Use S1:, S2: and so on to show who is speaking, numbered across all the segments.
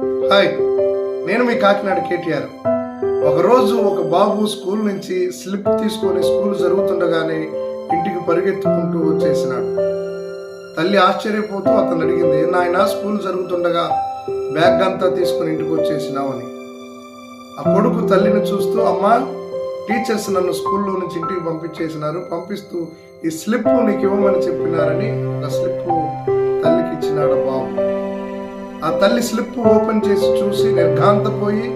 S1: Hi, నేను మీ కాకినాడ కేటీఆర్. ఒకరోజు ఒక బాబు స్కూల్ నుంచి స్లిప్ తీసుకొని స్కూల్ జరుగుతుండగానే ఇంటికి పరిగెత్తుకుంటూ వచ్చేసినాడు. తల్లి ఆశ్చర్యపోతూ అతను అడిగింది, నాయన స్కూల్ జరుగుతుండగా బ్యాగ్ అంతా తీసుకుని ఇంటికి వచ్చేసినావు అని. ఆ కొడుకు తల్లిని చూస్తూ, అమ్మా, టీచర్స్ నన్ను స్కూల్లో నుంచి ఇంటికి పంపిస్తూ ఈ స్లిప్ నీకు ఇవ్వమని చెప్పినారని ఆ స్లిప్ తల్లికి ఇచ్చినాడు బాబు. ఆ తల్లి స్లిప్ ఓపెన్ చేసి చూసి నిర్ఘాంతపోయి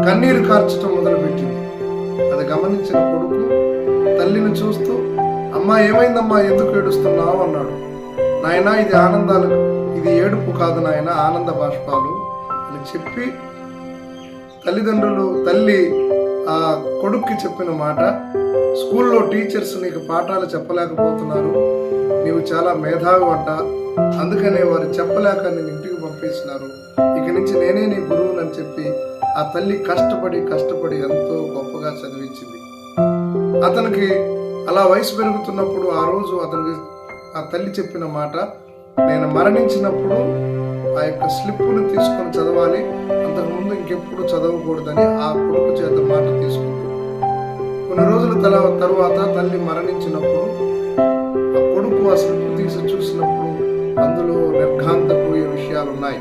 S1: కన్నీరు కార్చడం మొదలుపెట్టింది. అది గమనించిన కొడుకు తల్లిని చూస్తూ, అమ్మా, ఏమైందమ్మా, ఎందుకు ఏడుస్తున్నావు అన్నాడు. నాయనా, ఇది ఏడుపు కాదు నాయన, ఆనంద బాష్పాలు అని చెప్పి తల్లి ఆ కొడుక్కి చెప్పిన మాట, స్కూల్లో టీచర్స్ నీకు పాఠాలు చెప్పలేకపోతున్నారు, నీవు చాలా మేధావి అంట, అందుకనే వారు చెప్పలేక నేను ఇంటికి పంపిస్తున్నారు, ఇక నుంచి నేనే నీ గురువుని అని చెప్పి ఆ తల్లి కష్టపడి ఎంతో గొప్పగా చదివించింది. అతనికి అలా వయసు పెరుగుతున్నప్పుడు ఆ రోజు అతనికి ఆ తల్లి చెప్పిన మాట, నేను మరణించినప్పుడు ఆ యొక్క స్లిప్పును తీసుకొని చదవాలి, అంతకుముందు ఇంకెప్పుడు చదవకూడదని ఆ కొడుకు చేత మాట తీసుకుంది. కొన్ని రోజుల తరువాత తల్లి మరణించినప్పుడు ఆ కొడుకు ఆ స్లిప్ తీసి చూసినప్పుడు అందులో నిర్ఘాంతపోయే విషయాలు ఉన్నాయి.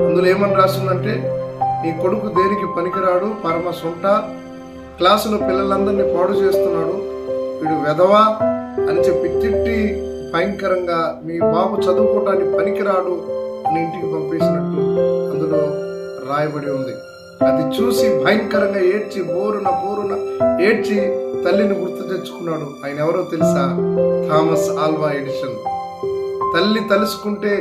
S1: అందులో ఏమని రాస్తుందంటే, నీ కొడుకు దేనికి పనికిరాడు, పరమ సొంట, క్లాసులో పిల్లలందరినీ పాడు చేస్తున్నాడు, వీడు వెధవా అని చెప్పి తిట్టి భయంకరంగా మీ బాబు చదువుకోవటానికి పనికిరాడు అని ఇంటికి పంపేసినట్టు అందులో రాయబడి ఉంది. అది చూసి భయంకరంగా బోరున ఏడ్చి తల్లిని గుర్తు తెచ్చుకున్నాడు. ఆయన ఎవరో తెలుసా? Thomas Alva Edison. తల్లి తలుసుకుంటే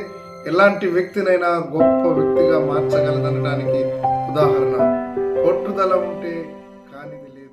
S1: ఎలాంటి వ్యక్తినైనా గొప్ప వ్యక్తిగా మార్చగలదనడానికి ఉదాహరణ. పట్టుదల ఉంటే కానిది లేదు.